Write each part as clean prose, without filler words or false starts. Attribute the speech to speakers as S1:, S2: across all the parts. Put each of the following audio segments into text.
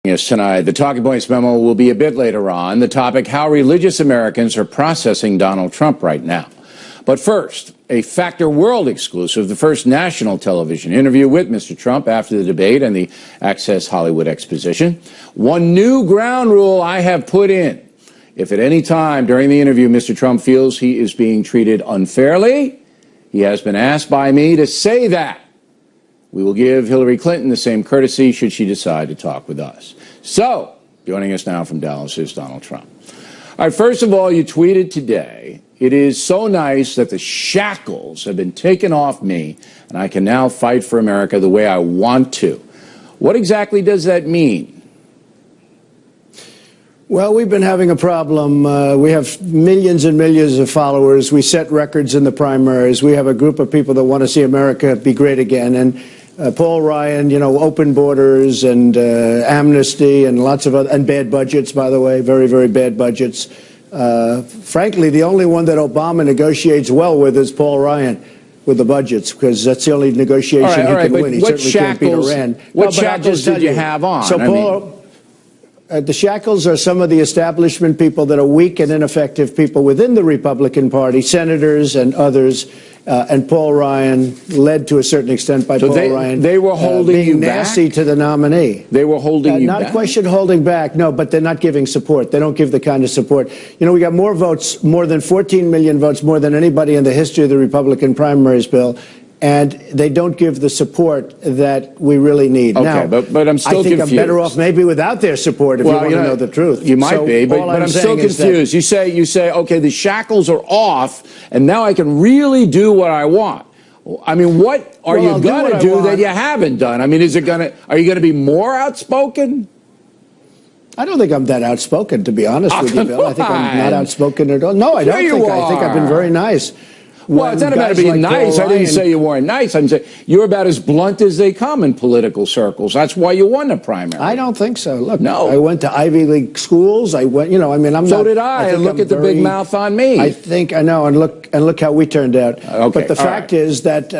S1: Yes, tonight, the Talking Points memo will be a bit later on. The topic, how religious Americans are processing Donald Trump right now. But first, a Factor World exclusive, the first national television interview with Mr. Trump after the debate and the Access Hollywood exposition. One new ground rule I have put in. If at any time during the interview Mr. Trump feels he is being treated unfairly, he has been asked by me to say that. We will give Hillary Clinton the same courtesy should she decide to talk with us. So, joining us now from Dallas is Donald Trump. All right, first of all, you tweeted today, "It is so nice that the shackles have been taken off me and I can now fight for America the way I want to." What exactly does that mean?
S2: Well, we've been having a problem. We have millions and millions of followers. We set records in the primaries. We have a group of people that want to see America be great again. And Paul Ryan, you know, open borders and amnesty and lots of other, and bad budgets, by the way, very, very bad budgets. Frankly, the only one that Obama negotiates well with is Paul Ryan with the budgets, because that's the only negotiation he can win. He certainly can't beat Iran.
S1: What shackles did you have on?
S2: So, Paul, the shackles are some of the establishment people that are weak and ineffective people within the Republican Party, senators and others, and Paul Ryan, led to a certain extent by Paul Ryan.
S1: They were holding you back?
S2: Nasty to the nominee.
S1: They were holding you back?
S2: Not a question holding back, no, but they're not giving support. They don't give the kind of support. You know, we got more votes, more than 14 million votes, more than anybody in the history of the Republican primaries, Bill. And they don't give the support that we really need.
S1: Okay,
S2: now,
S1: but I'm still confused.
S2: I think I'm better off maybe without their support if you want to know the truth.
S1: You might be, but I'm still confused. You say, okay, the shackles are off, and now I can really do what I want. I mean, what are you going to do that you haven't done? I mean, are you going to be more outspoken?
S2: I don't think I'm that outspoken, to be honest with you, Bill. I think I'm not outspoken at all. No, I don't think. I think I've been very nice.
S1: Well, it's not about being nice. I didn't say you weren't nice. I'm saying you're about as blunt as they come in political circles. That's why you won the primary.
S2: I don't think so. Look,
S1: no.
S2: I went to Ivy League schools. I went, you know, I mean, I'm not.
S1: So did I. And look at the big mouth on me.
S2: I know, and look how we turned out.
S1: Okay,
S2: but the fact is that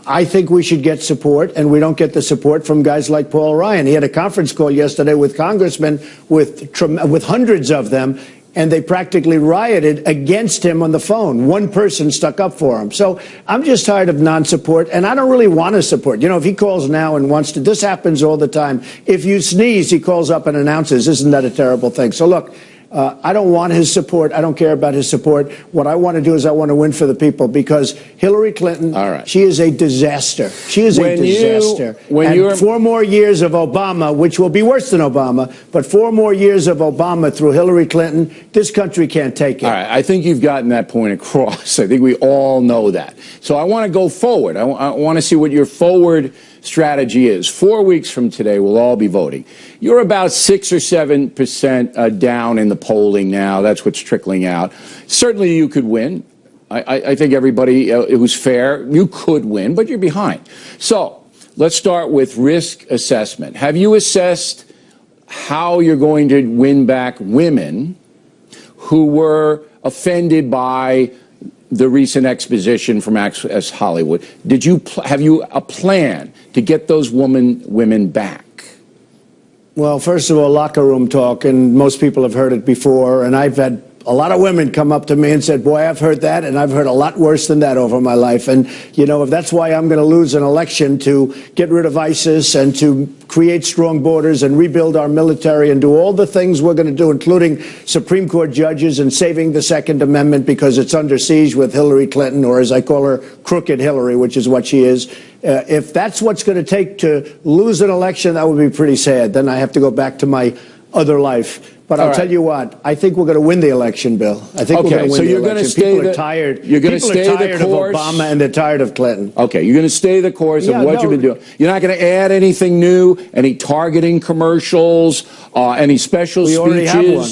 S2: I think we should get support, and we don't get the support from guys like Paul Ryan. He had a conference call yesterday with congressmen, with hundreds of them, and they practically rioted against him on the phone. One person stuck up for him. So I'm just tired of non-support, and I don't really want to support. You know, if he calls now and wants to, this happens all the time. If you sneeze, he calls up and announces. Isn't that a terrible thing? So look, I don't want his support. I don't care about his support. What I want to do is I want to win for the people, because Hillary Clinton, she is a disaster. She is a disaster. And 4 more years of Obama, which will be worse than Obama, but 4 more years of Obama through Hillary Clinton, this country can't take it.
S1: All right, I think you've gotten that point across. I think we all know that. So I want to go forward. I want to see what your forward strategy is. 4 weeks from today, we'll all be voting. You're about 6 or 7% down in the polling now. That's what's trickling out. Certainly you could win. I think everybody, it was fair. You could win, but you're behind. So let's start with risk assessment. Have you assessed how you're going to win back women who were offended by the recent exposition from Access Hollywood? Have you a plan to get those women back?
S2: Well, first of all, locker room talk, and most people have heard it before, and I've had a lot of women come up to me and said, boy, I've heard that, and I've heard a lot worse than that over my life. And, you know, if that's why I'm going to lose an election to get rid of ISIS and to create strong borders and rebuild our military and do all the things we're going to do, including Supreme Court judges and saving the Second Amendment because it's under siege with Hillary Clinton, or as I call her, Crooked Hillary, which is what she is. If that's what's going to take to lose an election, that would be pretty sad. Then I have to go back to my other life. But I'll tell you what, I think we're going to win the election, Bill. I think we're going to win the election. People are tired. You're going to stay the course of Obama, and they're tired of Clinton.
S1: Okay, you're going to stay the course of what you've been doing. You're not going to add anything new, any targeting commercials, any special speeches?
S2: We already have one.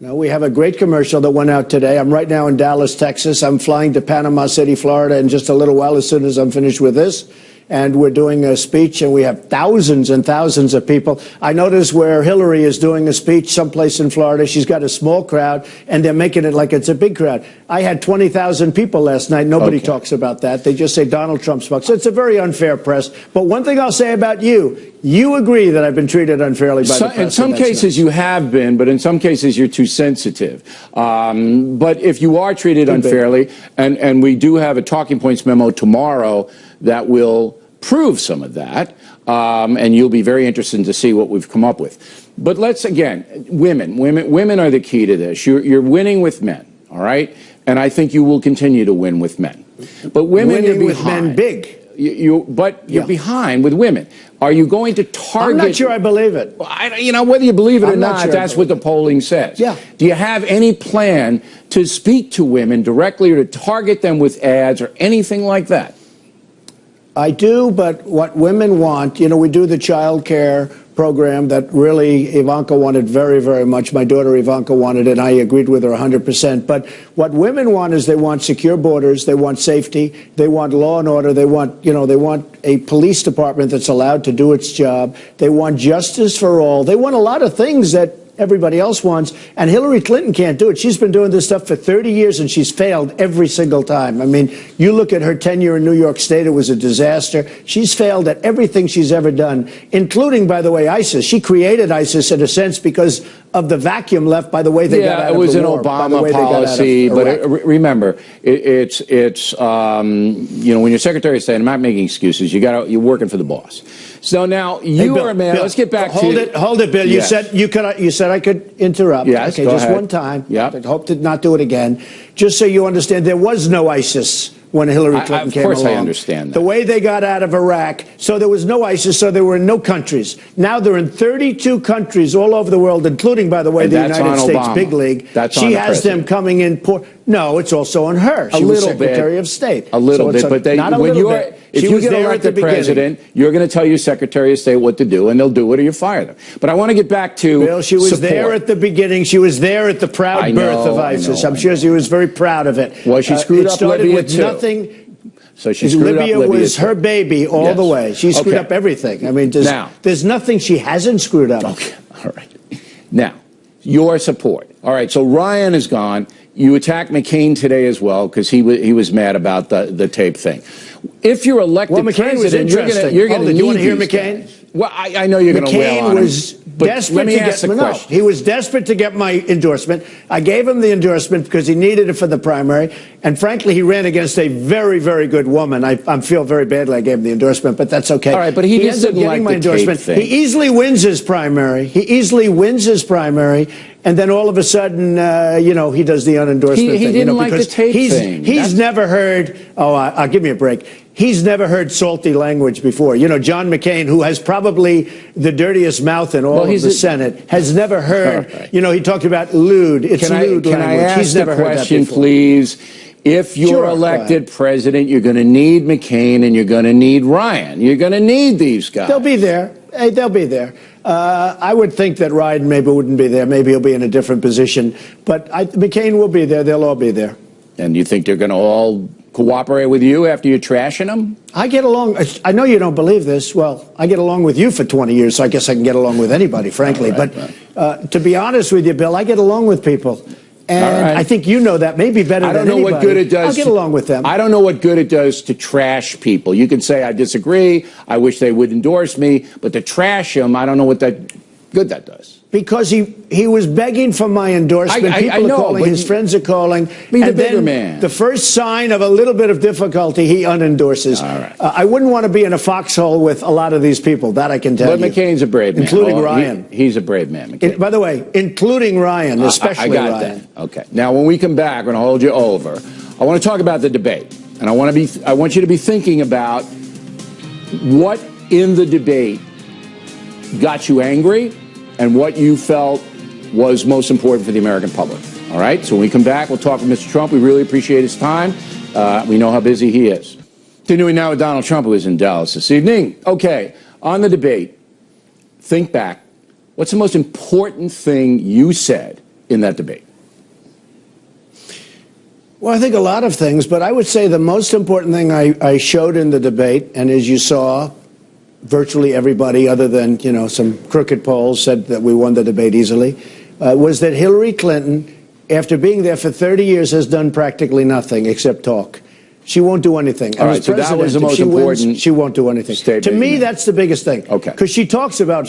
S2: No, we have a great commercial that went out today. I'm right now in Dallas, Texas. I'm flying to Panama City, Florida in just a little while, as soon as I'm finished with this. and we're doing a speech, and we have thousands and thousands of people. I notice where Hillary is doing a speech someplace in Florida, she's got a small crowd, and they're making it like it's a big crowd. I had 20,000 people last night. Nobody talks about that. They just say Donald Trump spoke. So it's a very unfair press. But one thing I'll say about you agree that I've been treated unfairly by the press.
S1: In some cases you have been, but in some cases you're too sensitive. But if you are treated unfairly, and we do have a talking points memo tomorrow that will prove some of that, and you'll be very interested to see what we've come up with. But let's, again, women are the key to this. You're winning with men, all right? And I think you will continue to win with men. But women,
S2: winning with men big.
S1: You're behind with women. Are you going to target?
S2: I'm not sure I believe it.
S1: Whether you believe it or not, that's what the polling says.
S2: Yeah.
S1: Do you have any plan to speak to women directly or to target them with ads or anything like that?
S2: I do, but what women want, we do the child care program that really Ivanka wanted very, very much. My daughter Ivanka wanted it, and I agreed with her 100%. But what women want is they want secure borders, they want safety, they want law and order, they want a police department that's allowed to do its job, they want justice for all, they want a lot of things that everybody else wants, and Hillary Clinton can't do it. She's been doing this stuff for 30 years, and she's failed every single time. I mean, you look at her tenure in New York State, it was a disaster. She's failed at everything she's ever done, including, by the way, ISIS. She created ISIS in a sense because of the vacuum left by the way they got out of the war.
S1: Yeah, it was an Obama policy, but remember, when you're Secretary of State, I'm not making excuses. You're working for the boss. So now you are a man. Let's get back to
S2: hold it, Bill.
S1: Yes.
S2: You said I could interrupt.
S1: Yes,
S2: okay,
S1: go
S2: just
S1: ahead.
S2: one time.
S1: Yeah.
S2: I hope to not do it again. Just so you understand, there was no ISIS when Hillary Clinton came along.
S1: Of course I understand that.
S2: The way they got out of Iraq, so there was no ISIS, so there were no countries. Now they're in 32 countries all over the world, including, by the way, the United States big league. She has them coming in. No, it's also on her. She was Secretary of State.
S1: A little bit, but if you get elected president, you're going to tell your Secretary of State what to do, and they'll do it or you fire them. But I want to get back to
S2: Bill, she was there at the beginning. She was there at the proud birth of ISIS. I'm sure she was very proud of it.
S1: Well, she screwed up Libya too. So she screwed up Libya
S2: was her baby all the way. She screwed up everything. I mean, there's nothing she hasn't screwed up.
S1: Okay, all right. Now, your support. All right, so Ryan is gone. You attacked McCain today as well because he was mad about the tape thing. If you're elected president, you're going to need.
S2: You want to hear McCain?
S1: Well, I know you're going to wail on him.
S2: Desperate to get he was desperate to get my endorsement. I gave him the endorsement because he needed it for the primary, and frankly, he ran against a very, very good woman. I feel very badly I gave him the endorsement, but that's okay.
S1: All right, but he just didn't like my endorsement.
S2: He easily wins his primary. And then all of a sudden, he does the unendorsement thing.
S1: He didn't like the tape thing.
S2: He's never heard. I'll give me a break. He's never heard salty language before. John McCain, who has probably the dirtiest mouth in all of the Senate, has never heard. Right. He talked about lewd. It's lewd language.
S1: Can I ask
S2: He's never heard that before.
S1: Please? If you're elected president, you're going to need McCain and you're going to need Ryan. You're going to need these guys.
S2: They'll be there. Hey, they'll be there. I would think that Ryan maybe wouldn't be there. Maybe he'll be in a different position. But McCain will be there. They'll all be there.
S1: And you think they're going to all cooperate with you after you're trashing them?
S2: I get along. I know you don't believe this. Well, I get along with you for 20 years, so I guess I can get along with anybody, frankly. But to be honest with you, Bill, I get along with people. And I think you know that maybe better than anybody.
S1: I don't know what good it does.
S2: I'll get along with them.
S1: I don't know what good it does to trash people. You can say, I disagree, I wish they would endorse me, but to trash them, I don't know what good that does.
S2: Because he was begging for my endorsement. People are calling, his friends are calling.
S1: Be the bigger man.
S2: The first sign of a little bit of difficulty, he unendorses.
S1: All right.
S2: I wouldn't want to be in a foxhole with a lot of these people. That I can tell you.
S1: But McCain's a brave man.
S2: Including Ryan.
S1: He's a brave man, McCain.
S2: By the way, including Ryan, especially Ryan.
S1: I got that. Okay. Now, when we come back, I'm going to hold you over. I want to talk about the debate. And I want you to be thinking about what in the debate got you angry and what you felt was most important for the American public. All right? So when we come back, we'll talk with Mr. Trump. We really appreciate his time. We know how busy he is. Continuing now with Donald Trump, who is in Dallas this evening. Okay, on the debate, think back. What's the most important thing you said in that debate?
S2: Well, I think a lot of things, but I would say the most important thing I showed in the debate, and as you saw, virtually everybody other than, some crooked polls said that we won the debate easily, was that Hillary Clinton, after being there for 30 years, has done practically nothing except talk. She won't do anything.
S1: All right, so that was the most important.
S2: She won't do anything. To me, that's the biggest thing.
S1: Okay.
S2: Because she talks about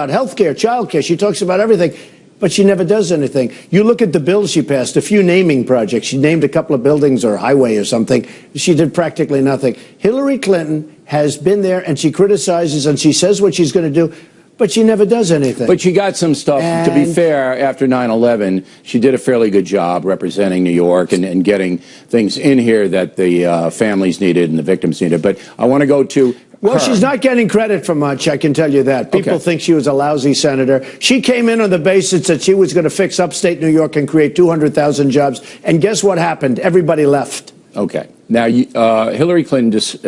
S2: health care, child care. She talks about everything, but she never does anything. You look at the bills she passed, a few naming projects. She named a couple of buildings or a highway or something. She did practically nothing. Hillary Clinton has been there, and she criticizes, and she says what she's going to do, but she never does anything.
S1: But she got some stuff. To be fair, after 9/11, she did a fairly good job representing New York and getting things in here that the families needed and the victims needed. But I want to go to
S2: Well, she's not getting credit for much, I can tell you that. People think she was a lousy senator. She came in on the basis that she was going to fix upstate New York and create 200,000 jobs. And guess what happened? Everybody left.
S1: Okay. Now, Hillary Clinton just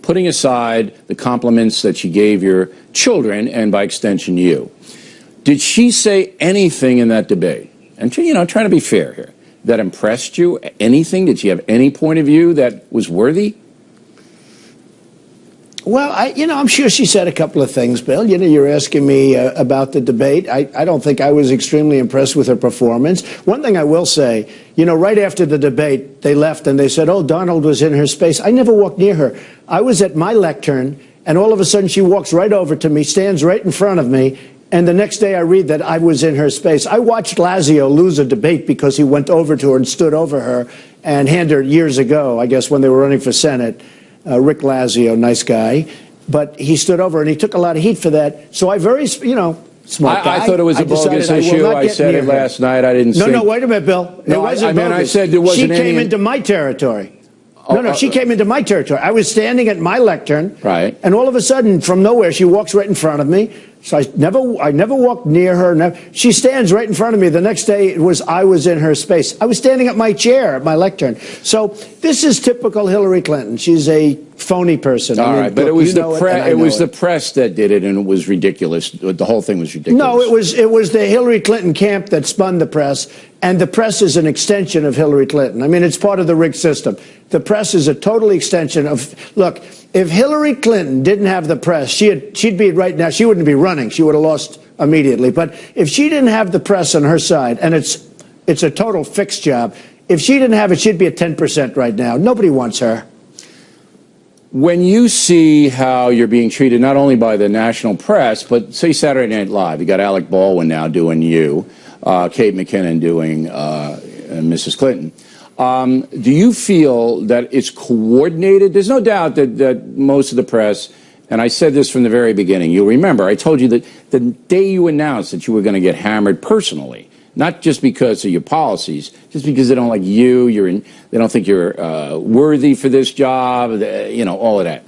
S1: putting aside the compliments that she gave your children and, by extension, you. Did she say anything in that debate? And, trying to be fair here, that impressed you? Anything? Did she have any point of view that was worthy?
S2: Well, I'm sure she said a couple of things, Bill. You're asking me about the debate. I don't think I was extremely impressed with her performance. One thing I will say, right after the debate, they left and they said, oh, Donald was in her space. I never walked near her. I was at my lectern, and all of a sudden she walks right over to me, stands right in front of me, and the next day I read that I was in her space. I watched Lazio lose a debate because he went over to her and stood over her and handed her years ago, I guess, when they were running for Senate. Rick Lazio, nice guy, but he stood over and he took a lot of heat for that. So smart guy.
S1: I thought it was a bogus issue. I said it last night. I didn't say.
S2: No, wait a minute, Bill. It wasn't bogus.
S1: I said there wasn't
S2: any. She came into my territory. She came into my territory. I was standing at my lectern,
S1: right,
S2: and all of a sudden, from nowhere, she walks right in front of me. So I never walked near her. She stands right in front of me. The next day, I was in her space. I was standing at my chair at my lectern. So this is typical Hillary Clinton. She's a phony person.
S1: All right, but it was the press that did it, and it was ridiculous. The whole thing was ridiculous.
S2: No, it was the Hillary Clinton camp that spun the press, and the press is an extension of Hillary Clinton. I mean, it's part of the rigged system. The press is a total extension of. Look, if Hillary Clinton didn't have the press, she'd be right now. She wouldn't be running. She would have lost immediately. But if she didn't have the press on her side, and it's a total fixed job. If she didn't have it, she'd be at 10% right now. Nobody wants her.
S1: When you see how you're being treated not only by the national press, but say Saturday Night Live, you got Alec Baldwin now doing you, Kate McKinnon doing Mrs. Clinton. Do you feel that it's coordinated? There's no doubt that most of the press, and I said this from the very beginning, you'll remember, I told you that the day you announced that you were going to get hammered personally, not just because of your policies, just because they don't like you, they don't think you're worthy for this job, all of that.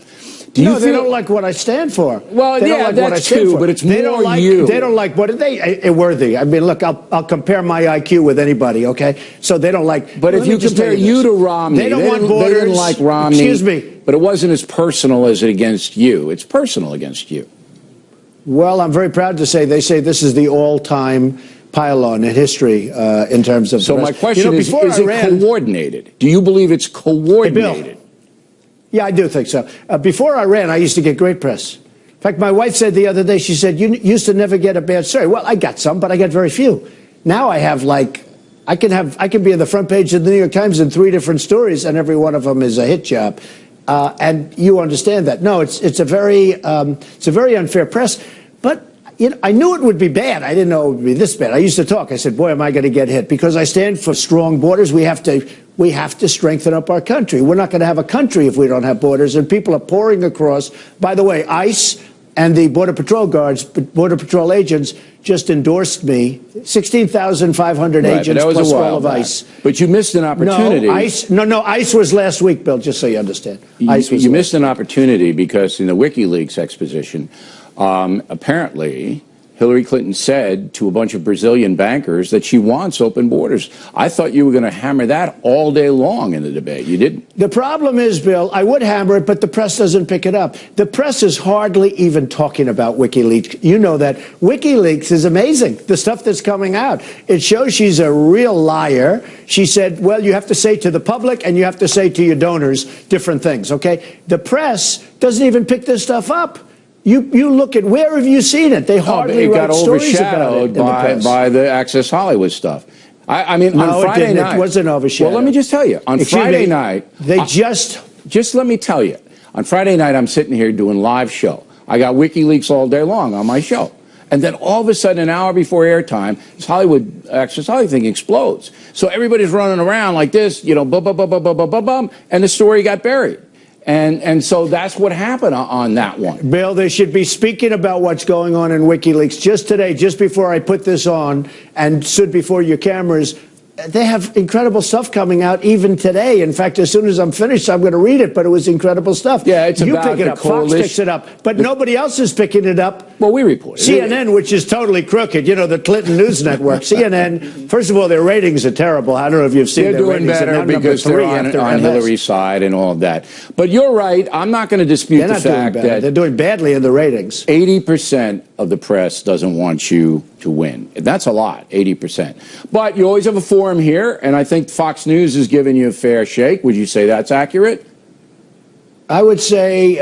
S1: They don't like what I stand for.
S2: Well,
S1: that's true, but it's more you.
S2: They don't like what are they worthy. I mean, look, I'll compare my IQ with anybody, okay? So they don't like.
S1: But if you compare you to Romney,
S2: they don't want borders.
S1: They didn't like Romney.
S2: Excuse me.
S1: But it wasn't as personal as it against you. It's personal against you.
S2: Well, I'm very proud to say they say this is the all-time pile-on in history in terms of.
S1: So my question is it coordinated? Do you believe it's coordinated?
S2: Hey, Bill, yeah, I do think so. Before I ran, I used to get great press. In fact, my wife said the other day, she said, you used to never get a bad story. Well, I got some, but I got very few. Now I have I can be on the front page of the New York Times in 3 different stories, and every one of them is a hit job. And you understand that. No, it's a very unfair press. But I knew it would be bad. I didn't know it would be this bad. I used to talk. I said, boy, am I going to get hit? Because I stand for strong borders. We have to strengthen up our country. We're not going to have a country if we don't have borders. And people are pouring across. By the way, ICE and the Border Patrol guards, Border Patrol agents, just endorsed me. 16,500 agents plus all of ICE.
S1: But you missed an opportunity.
S2: No, ICE was last week, Bill, just so you understand.
S1: You missed an opportunity because in the WikiLeaks exposition, apparently Hillary Clinton said to a bunch of Brazilian bankers that she wants open borders. I thought you were going to hammer that all day long in the debate. You didn't.
S2: The problem is, Bill, I would hammer it, but the press doesn't pick it up. The press is hardly even talking about WikiLeaks. You know that. WikiLeaks is amazing, the stuff that's coming out. It shows she's a real liar. She said, well, you have to say to the public and you have to say to your donors different things, okay? The press doesn't even pick this stuff up. You look at, where have you seen it? They hardly write stories about it in the press.
S1: by the Access Hollywood stuff. I mean,
S2: no,
S1: on Friday night.
S2: It wasn't overshadowed.
S1: Well, let me just tell you. On Friday night.
S2: Just
S1: let me tell you. On Friday night, I'm sitting here doing live show. I got WikiLeaks all day long on my show. And then all of a sudden, an hour before airtime, this Access Hollywood thing explodes. So everybody's running around like this, you know, bum, bum, bum, bum, bum, bum, bum, and the story got buried. And so that's what happened on that one.
S2: Bill, they should be speaking about what's going on in WikiLeaks. Just today, just before I put this on and stood before your cameras, they have incredible stuff coming out even today. In fact, as soon as I'm finished, I'm going to read it, but it was incredible stuff.
S1: Yeah, it's
S2: you
S1: about
S2: pick it
S1: the
S2: up. Fox picks it up, but nobody else is picking it up.
S1: Well, we report it.
S2: CNN, which is totally crooked, you know, the Clinton News Network. CNN, first of all, their ratings are terrible. I don't know if you've seen their ratings.
S1: They're doing better because they're on Hillary's side and all of that. But you're right. I'm not going to dispute the fact that
S2: they're doing badly in the ratings.
S1: 80% of the press doesn't want you to win. That's a lot, 80%. But you always have a forum here, and I think Fox News is giving you a fair shake. Would you say that's accurate?
S2: I would say,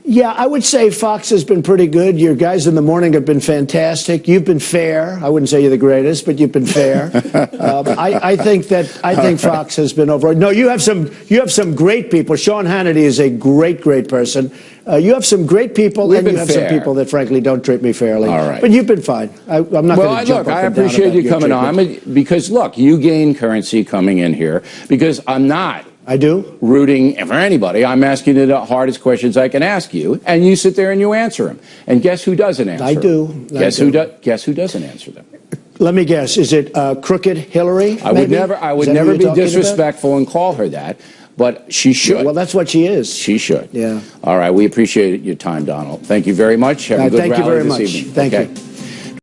S2: yeah, I would say Fox has been pretty good. Your guys in the morning have been fantastic. You've been fair. I wouldn't say you're the greatest, but you've been fair. I think Fox has been overall. No, you have some great people. Sean Hannity is a great person. You have some great people, and you have some people that, frankly, don't treat me fairly.
S1: All right.
S2: But you've been fine. I'm not going to jump up and down.
S1: I appreciate you coming on because, look, you gain currency coming in here because I'm not.
S2: I do?
S1: Rooting for anybody. I'm asking you the hardest questions I can ask you, and you sit there and you answer them. And guess who doesn't answer them?
S2: I do.
S1: Guess who doesn't answer them?
S2: Let me guess. Is it crooked Hillary?
S1: I would never be disrespectful and call her that. But she should.
S2: Well, that's what she is.
S1: She should.
S2: Yeah.
S1: All right. We appreciate your time, Donald. Thank you very much. Have a good rally this evening.
S2: Thank you.